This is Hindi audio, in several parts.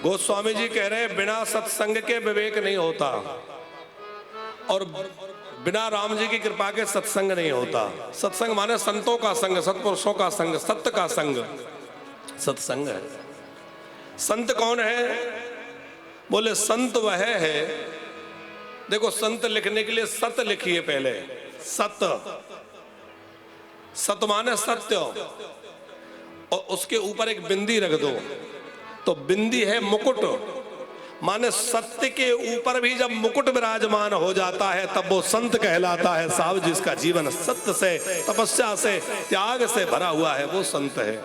गोस्वामी जी कह रहे हैं बिना सत्संग के विवेक नहीं होता और बिना राम जी की कृपा के सत्संग नहीं होता। सत्संग माने संतों का संग, सत्पुरुषों का संग, सत्य का संग सत्संग है। संत कौन है? बोले संत वह है, देखो संत लिखने के लिए सत लिखिए पहले, सत, सत माने सत्य, और उसके ऊपर एक बिंदी रख दो तो बिंदी है मुकुट, माने सत्य के ऊपर भी जब मुकुट विराजमान हो जाता है तब वो संत कहलाता है। साहब जिसका जीवन सत्य से, तपस्या से, त्याग से भरा हुआ है वो संत है।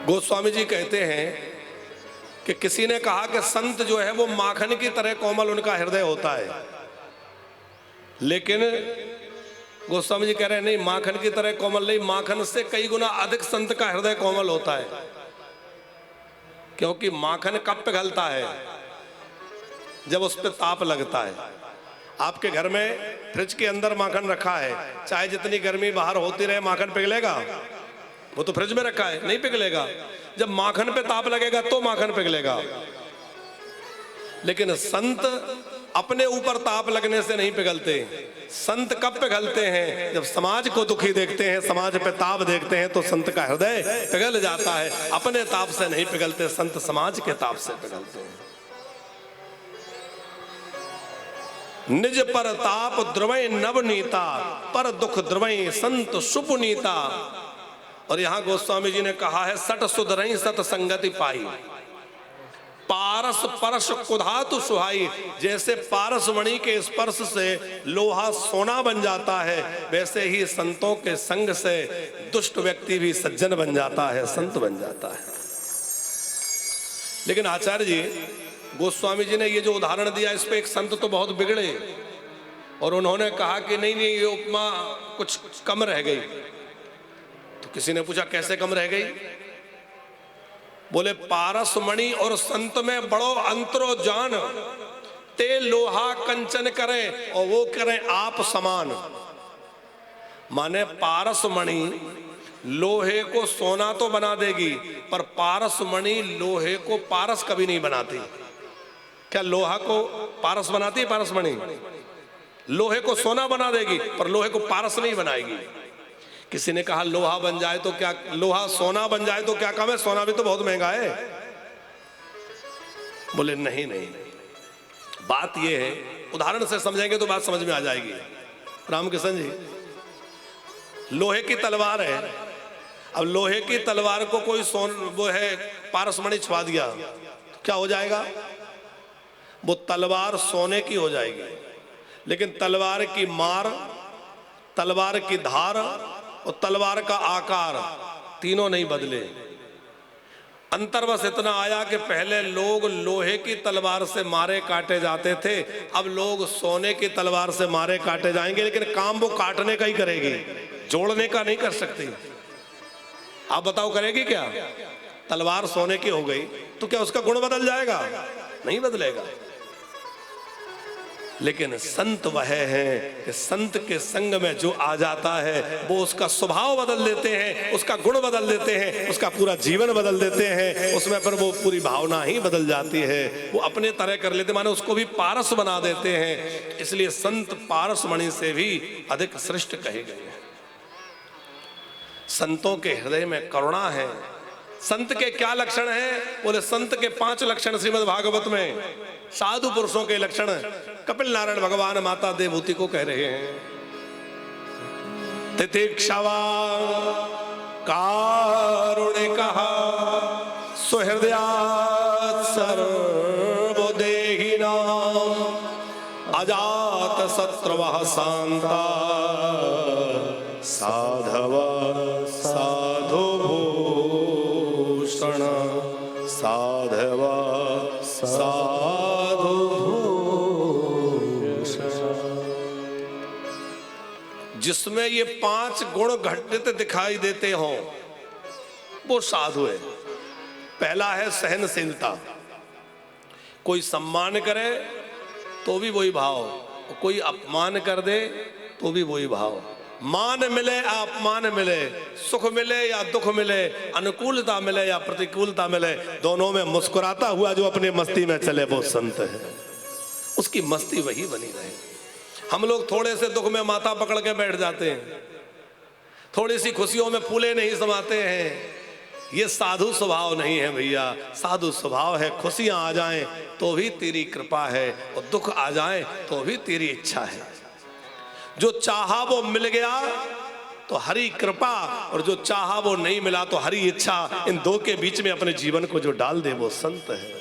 गोस्वामी जी कहते हैं कि किसी ने कहा कि संत जो है वो माखन की तरह कोमल उनका हृदय होता है, लेकिन गोस्वामी जी कह रहे हैं नहीं, माखन की तरह कोमल नहीं, माखन से कई गुना अधिक संत का हृदय कोमल होता है। क्योंकि माखन कब पिघलता है? जब उस पर ताप लगता है। आपके घर में फ्रिज के अंदर माखन रखा है, चाहे जितनी गर्मी बाहर होती रहे माखन पिघलेगा? वो तो फ्रिज में रखा है, नहीं पिघलेगा। जब माखन पे ताप लगेगा तो माखन पिघलेगा। लेकिन संत अपने ऊपर ताप लगने से नहीं पिघलते। संत कब पिघलते हैं? जब समाज को दुखी देखते हैं, समाज पे ताप देखते हैं तो संत का हृदय पिघल जाता है। अपने ताप से नहीं पिघलते, संत समाज के ताप से पिघलते हैं। निज पर ताप द्रवय नवनीता, पर दुख द्रवय संत सुपुनीता। और यहां गोस्वामी जी ने कहा है सट सुधरई सतसंगति पाई, पारस परस कुधातु सुहाई। जैसे पारस मणि के स्पर्श से लोहा सोना बन जाता है, वैसे ही संतों के संग से दुष्ट व्यक्ति भी सज्जन बन जाता है, संत बन जाता है। लेकिन आचार्य जी, गोस्वामी जी ने ये जो उदाहरण दिया इस पे एक संत तो बहुत बिगड़े और उन्होंने कहा कि नहीं नहीं ये उपमा कुछ कम रह गई। तो किसी ने पूछा कैसे कम रह गई? बोले पारस मणि और संत में बड़ो अंतरो जान, ते लोहा कंचन करें और वो करें आप समान। माने पारस मणि लोहे को सोना तो बना देगी, पर पारस मणि लोहे को पारस कभी नहीं बनाती। क्या लोहा को पारस बनाती है? पारस मणि लोहे को सोना बना देगी पर लोहे को पारस नहीं बनाएगी। किसी ने कहा लोहा बन जाए तो क्या, लोहा सोना बन जाए तो क्या कम है? सोना भी तो बहुत महंगा है। बोले नहीं नहीं, बात यह है, उदाहरण से समझेंगे तो बात समझ में आ जाएगी। रामकृष्ण जी, लोहे की तलवार है, अब लोहे की तलवार को कोई वो है पारसमणि छुआ दिया तो क्या हो जाएगा? वो तलवार सोने की हो जाएगी, लेकिन तलवार की मार, तलवार की धार और तलवार का आकार तीनों नहीं बदले। अंतर बस इतना आया कि पहले लोग लोहे की तलवार से मारे काटे जाते थे, अब लोग सोने की तलवार से मारे काटे जाएंगे, लेकिन काम वो काटने का ही करेगी, जोड़ने का नहीं कर सकती। आप बताओ करेगी क्या? तलवार सोने की हो गई तो क्या उसका गुण बदल जाएगा? नहीं बदलेगा। लेकिन संत वह है कि संत के संग में जो आ जाता है वो उसका स्वभाव बदल देते हैं, उसका गुण बदल देते हैं, उसका पूरा जीवन बदल देते हैं। उसमें पर वो पूरी भावना ही बदल जाती है, वो अपने तरह कर लेते, माने उसको भी पारस बना देते हैं। इसलिए संत पारस मणि से भी अधिक श्रेष्ठ कहे गए हैं। संतों के हृदय में करुणा है। संत के क्या लक्षण हैं? बोले संत के 5 लक्षण श्रीमद् भागवत में, साधु पुरुषों के लक्षण कपिल नारायण भगवान माता देवहूति को कह रहे हैं। तितिक्षावान कारुणिकः सुहृदयात् सर्वदेहिनां अजात शत्रुवः शान्ता साधवः साधुभूषण साधवः साधुभूषण। जिसमें ये 5 गुण घटित दिखाई देते हों वो साधु है। पहला है सहनशीलता, कोई सम्मान करे तो भी वही भाव, कोई अपमान कर दे तो भी वही भाव। मान मिले या अपमान मिले, सुख मिले या दुख मिले, अनुकूलता मिले या प्रतिकूलता मिले, दोनों में मुस्कुराता हुआ जो अपनी मस्ती में चले वो संत है। उसकी मस्ती वही बनी रहे। हम लोग थोड़े से दुख में माथा पकड़ के बैठ जाते हैं, थोड़ी सी खुशियों में फूले नहीं समाते हैं। ये साधु स्वभाव नहीं है भैया। साधु स्वभाव है खुशियां आ जाएं तो भी तेरी कृपा है, और दुख आ जाएं तो भी तेरी इच्छा है। जो चाहा वो मिल गया तो हरी कृपा, और जो चाहा वो नहीं मिला तो हरी इच्छा। इन दो के बीच में अपने जीवन को जो डाल दे वो संत है।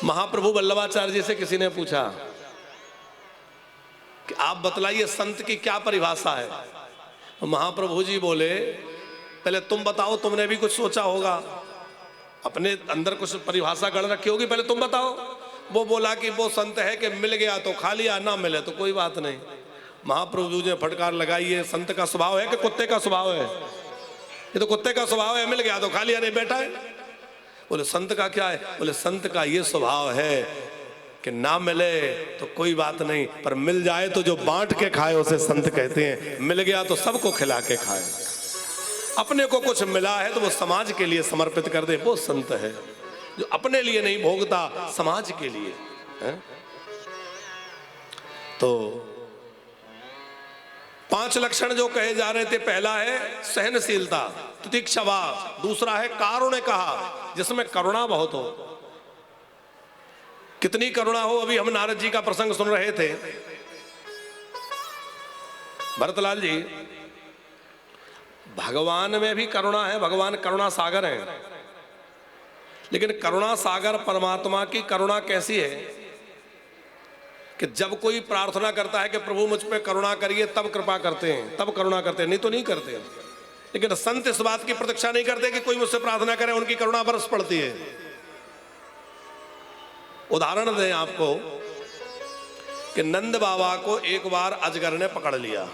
महाप्रभु वल्लभाचार्य जी से किसी ने पूछा कि आप बतलाइए संत की क्या परिभाषा है। तो महाप्रभु जी बोले, पहले तुम बताओ, तुमने भी कुछ सोचा होगा, अपने अंदर कुछ परिभाषा गढ़ रखी होगी, पहले तुम बताओ। वो बोला कि वो संत है कि मिल गया तो खा लिया, ना मिले तो कोई बात नहीं। महाप्रभु जी ने फटकार लगाई, ये संत का स्वभाव है कि कुत्ते का स्वभाव है? ये तो कुत्ते का स्वभाव है, मिल गया तो खा लिया, नहीं बैठा है। बोले संत का क्या है? बोले संत का ये स्वभाव है कि ना मिले तो कोई बात नहीं, पर मिल जाए तो जो बांट के खाए उसे संत कहते हैं। मिल गया तो सबको खिला के खाए। अपने को कुछ मिला है तो वो समाज के लिए समर्पित कर दे, वो संत है। जो अपने लिए नहीं भोगता, समाज के लिए है? तो 5 लक्षण जो कहे जा रहे थे, पहला है सहनशीलता, तितिक्षवा, दूसरा है कारुण्य कहा, जिसमें करुणा बहुत हो। कितनी करुणा हो। अभी हम नारद जी का प्रसंग सुन रहे थे। भरतलाल जी, भगवान में भी करुणा है, भगवान करुणा सागर है, लेकिन करुणा सागर परमात्मा की करुणा कैसी है कि जब कोई प्रार्थना करता है कि प्रभु मुझ पे करुणा करिए, तब कृपा करते हैं, तब करुणा करते हैं, नहीं तो नहीं करते। लेकिन संत इस बात की प्रतीक्षा नहीं करते कि कोई मुझसे प्रार्थना करे, उनकी करुणा बरस पड़ती है। उदाहरण दें आपको कि नंद बाबा को एक बार अजगर ने पकड़ लिया।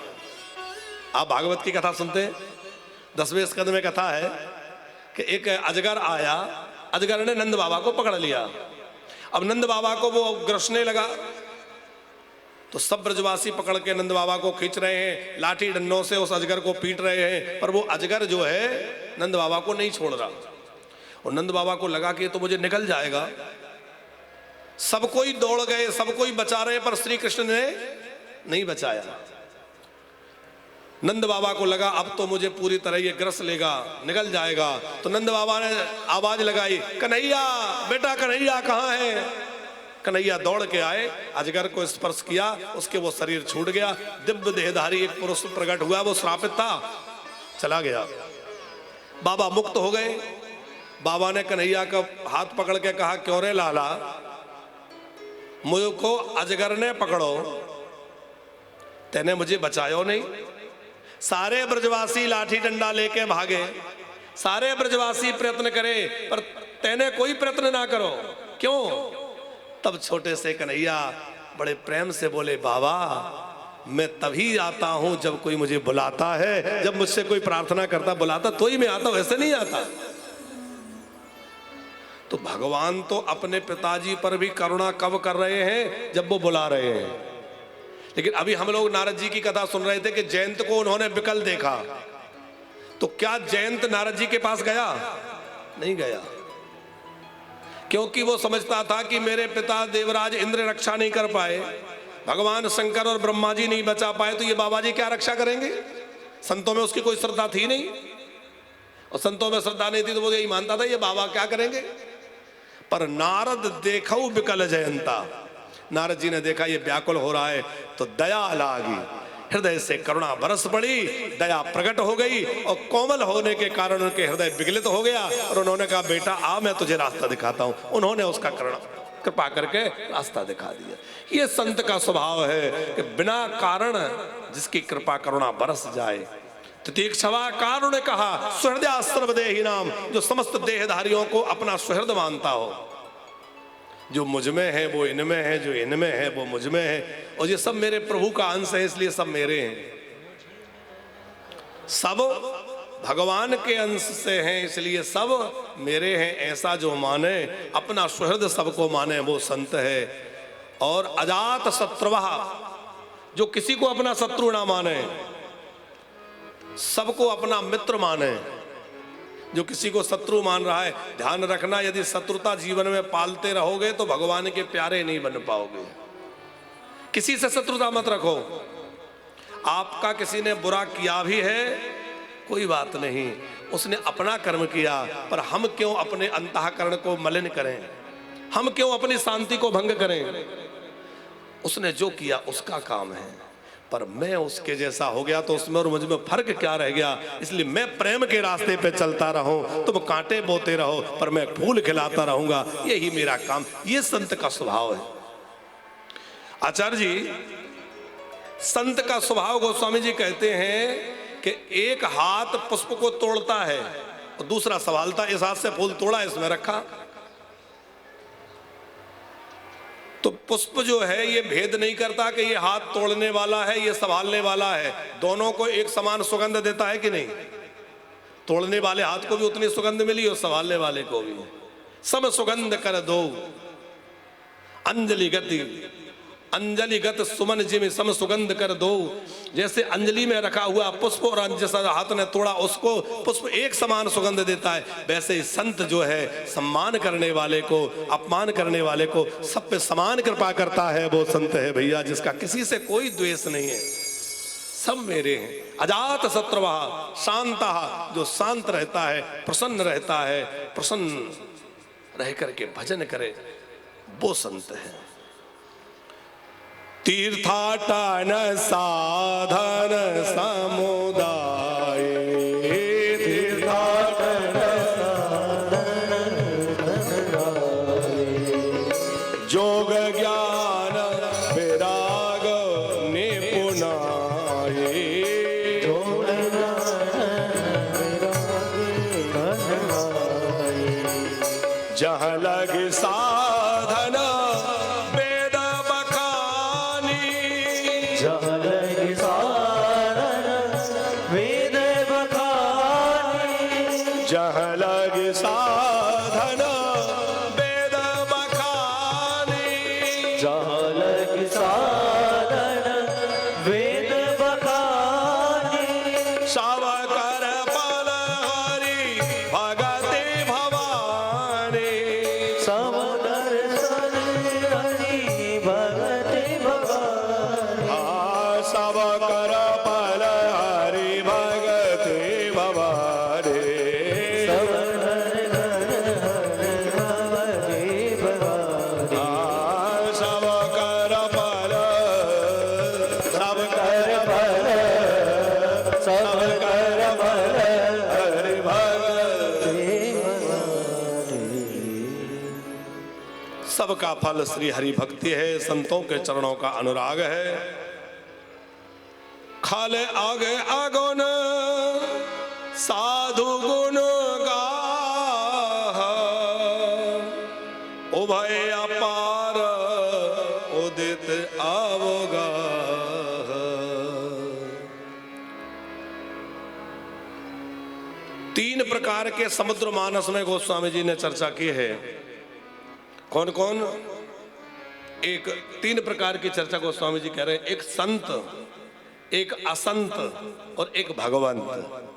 आप भागवत की कथा सुनते हैं, 10वें स्कंद में कथा है कि एक अजगर आया, अजगर ने नंद बाबा को पकड़ लिया। अब नंद बाबा को वो ग्रसने लगा तो सब ब्रजवासी पकड़ के नंद बाबा को खींच रहे हैं, लाठी डंडों से उस अजगर को पीट रहे हैं, पर वो अजगर जो है नंद बाबा को नहीं छोड़ रहा। और नंद बाबा को लगा कि तो मुझे निकल जाएगा। सब कोई दौड़ गए, सब कोई बचा रहे, पर श्री कृष्ण ने नहीं बचाया। नंद बाबा को लगा अब तो मुझे पूरी तरह ये ग्रस लेगा, निकल जाएगा। तो नंद बाबा ने आवाज लगाई, कन्हैया, बेटा कन्हैया कहाँ है? कन्हैया दौड़ के आए, अजगर को स्पर्श किया, उसके वो शरीर छूट गया। दिव्य देहधारी एक पुरुष प्रकट हुआ, वो श्रापित था, चला गया। बाबा मुक्त हो गए। बाबा ने कन्हैया का हाथ पकड़ के कहा, क्यों रे लाला, मुझको अजगर ने पकड़ो, तेने मुझे बचायो नहीं। सारे ब्रजवासी लाठी डंडा लेके भागे, सारे ब्रजवासी प्रयत्न करे, पर तेने कोई प्रयत्न ना करो, क्यों? तब छोटे से कन्हैया बड़े प्रेम से बोले, बाबा मैं तभी आता हूं जब कोई मुझे बुलाता है, जब मुझसे कोई प्रार्थना करता बुलाता तो ही मैं आता, वैसे नहीं आता। तो भगवान तो अपने पिताजी पर भी करुणा कब कर रहे हैं? जब वो बुला रहे हैं। लेकिन अभी हम लोग नारद जी की कथा सुन रहे थे कि जयंत को उन्होंने विकल देखा, तो क्या जयंत नारद जी के पास गया? नहीं गया, क्योंकि वो समझता था कि मेरे पिता देवराज इंद्र रक्षा नहीं कर पाए, भगवान शंकर और ब्रह्मा जी नहीं बचा पाए, तो ये बाबा जी क्या रक्षा करेंगे? संतों में उसकी कोई श्रद्धा थी नहीं, और संतों में श्रद्धा नहीं थी तो वो यही मानता था ये बाबा क्या करेंगे। पर नारद देखो विकल जयंता, नारद जी ने देखा ये व्याकुल हो रहा है तो दया लागी, हृदय से करुणा बरस पड़ी, दया प्रकट हो गई, और कोमल होने के कारण उनके हृदय विगलित हो गया, और उन्होंने कहा बेटा आ मैं तुझे रास्ता दिखाता हूं। उन्होंने उसका कृपा करके रास्ता दिखा दिया। ये संत का स्वभाव है कि बिना कारण जिसकी कृपा करुणा बरस जाए। तितिक्षवा कारुण्य कहा, सुहृदया सर्वदेही नाम, जो समस्त देहधारियों को अपना सुहृद मानता हो। जो मुझ में है वो इनमें है, जो इनमें है वो मुझ में है, और ये सब मेरे प्रभु का अंश है, इसलिए सब मेरे हैं। सब भगवान के अंश से हैं, इसलिए सब मेरे हैं, ऐसा जो माने, अपना सुहृद सबको माने, वो संत है। और अजात शत्रुवः, जो किसी को अपना शत्रु ना माने, सबको अपना मित्र माने। जो किसी को शत्रु मान रहा है, ध्यान रखना, यदि शत्रुता जीवन में पालते रहोगे तो भगवान के प्यारे नहीं बन पाओगे। किसी से शत्रुता मत रखो। आपका किसी ने बुरा किया भी है, कोई बात नहीं, उसने अपना कर्म किया, पर हम क्यों अपने अंतःकरण को मलिन करें, हम क्यों अपनी शांति को भंग करें। उसने जो किया उसका काम है, पर मैं उसके जैसा हो गया तो उसमें और मुझ में फर्क क्या रह गया। इसलिए मैं प्रेम के रास्ते पे चलता रहूं, तुम कांटे बोते रहो, पर मैं फूल खिलाता रहूंगा, यही मेरा काम। ये संत का स्वभाव है। आचार्य जी, संत का स्वभाव गोस्वामी जी कहते हैं कि एक हाथ पुष्प को तोड़ता है और दूसरा संभालता। इस हाथ से फूल तोड़ा, इसमें रखा, तो पुष्प जो है ये भेद नहीं करता कि ये हाथ तोड़ने वाला है, ये संभालने वाला है। दोनों को एक समान सुगंध देता है कि नहीं? तोड़ने वाले हाथ को भी उतनी सुगंध मिली और संभालने वाले को भी। सम सुगंध कर दो अंजलि गति, अंजलि गत सुमन जिम सम सुगंध कर दो। जैसे अंजलि में रखा हुआ पुष्प और जैसा हाथ ने तोड़ा उसको पुष्प एक समान सुगंध देता है, वैसे ही संत जो है सम्मान करने वाले को, अपमान करने वाले को सब पे समान कृपा करता है। वो संत है भैया जिसका किसी से कोई द्वेष नहीं है, सब मेरे हैं। अजात शत्रुवः शांतः, जो शांत रहता है, प्रसन्न रहता है, प्रसन्न रह करके भजन करे, वो संत है। तीर्थाटन साधन समुदाय, तीर्थाटन जोग ज्ञान विराग निपुणाय, जहाँ लग साधन वेद बखानी, जहाँ लग साधन वेद बखानी, जहाँ लग साधन वेद बखानी, जहाँ लग साधन वेद बखानी, सब कर पल हरि भगति भवानी, सब दर्शन हरि भगति भवानी, सब कर पल हरि भगति भवानी, सब सब कर पल, सब कर पल, सब कर पल हरि भगति भवानी। सबका फल श्री हरि भक्ति है, संतों के चरणों का अनुराग है। खाले आगे आगुन साधु गुण गाह, उभय अपार उदित अवगाह। तीन प्रकार के समुद्र मानस में गोस्वामी जी ने चर्चा की है। कौन कौन? एक तीन प्रकार की चर्चा गोस्वामी जी कह रहे हैं, एक संत, एक असंत और एक भगवंत।